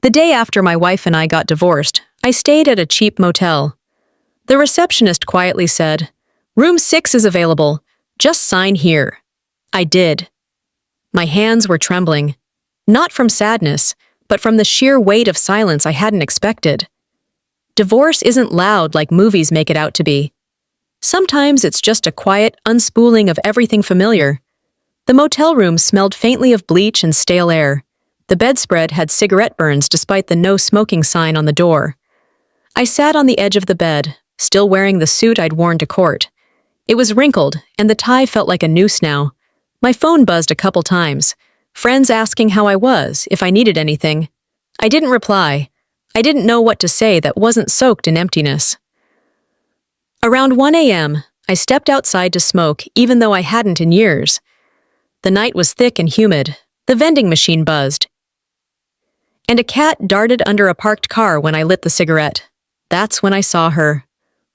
The day after my wife and I got divorced, I stayed at a cheap motel. The receptionist quietly said, "Room 6 is available. Just sign here." I did. My hands were trembling, not from sadness, but from the sheer weight of silence I hadn't expected. Divorce isn't loud like movies make it out to be. Sometimes it's just a quiet unspooling of everything familiar. The motel room smelled faintly of bleach and stale air. The bedspread had cigarette burns despite the no smoking sign on the door. I sat on the edge of the bed, still wearing the suit I'd worn to court. It was wrinkled, and the tie felt like a noose now. My phone buzzed a couple times, friends asking how I was, if I needed anything. I didn't reply. I didn't know what to say that wasn't soaked in emptiness. Around 1 a.m., I stepped outside to smoke even though I hadn't in years. The night was thick and humid. The vending machine buzzed, and a cat darted under a parked car when I lit the cigarette. That's when I saw her.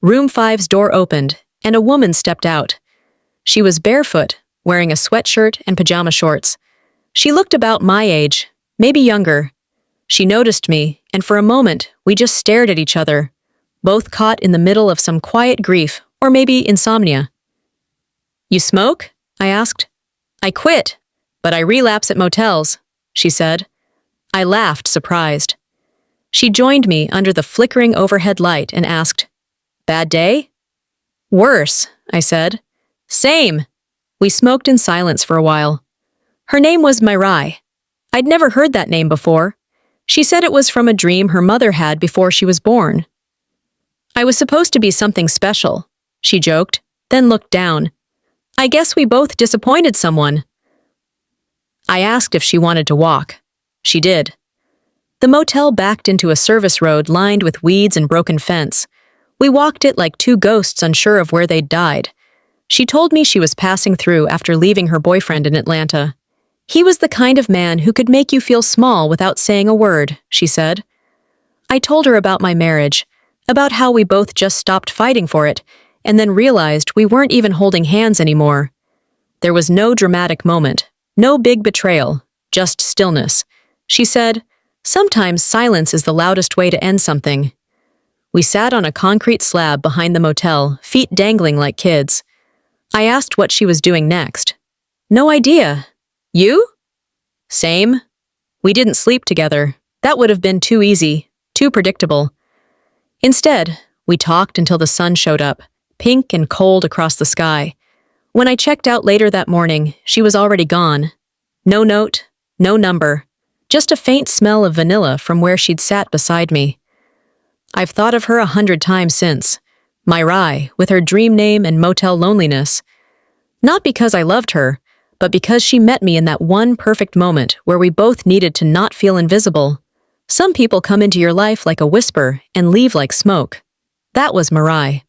Room 5's door opened, and a woman stepped out. She was barefoot, wearing a sweatshirt and pajama shorts. She looked about my age, maybe younger. She noticed me, and for a moment, we just stared at each other, both caught in the middle of some quiet grief, or maybe insomnia. "You smoke?" I asked. "I quit, but I relapse at motels," she said. I laughed, surprised. She joined me under the flickering overhead light and asked, "Bad day?" "Worse," I said. "Same." We smoked in silence for a while. Her name was Mirai. I'd never heard that name before. She said it was from a dream her mother had before she was born. "I was supposed to be something special," she joked, then looked down. "I guess we both disappointed someone." I asked if she wanted to walk. She did. The motel backed into a service road lined with weeds and broken fence. We walked it like two ghosts unsure of where they'd died. She told me she was passing through after leaving her boyfriend in Atlanta. "He was the kind of man who could make you feel small without saying a word," she said. I told her about my marriage, about how we both just stopped fighting for it, and then realized we weren't even holding hands anymore. There was no dramatic moment, no big betrayal, just stillness. She said, "Sometimes silence is the loudest way to end something." We sat on a concrete slab behind the motel, feet dangling like kids. I asked what she was doing next. "No idea. You?" "Same. We didn't sleep together. That would have been too easy, too predictable. Instead, we talked until the sun showed up, pink and cold across the sky. When I checked out later that morning, she was already gone. No note, no number. Just a faint smell of vanilla from where she'd sat beside me. I've thought of her 100 times since. Mirai, with her dream name and motel loneliness. Not because I loved her, but because she met me in that one perfect moment where we both needed to not feel invisible. Some people come into your life like a whisper and leave like smoke. That was Mirai.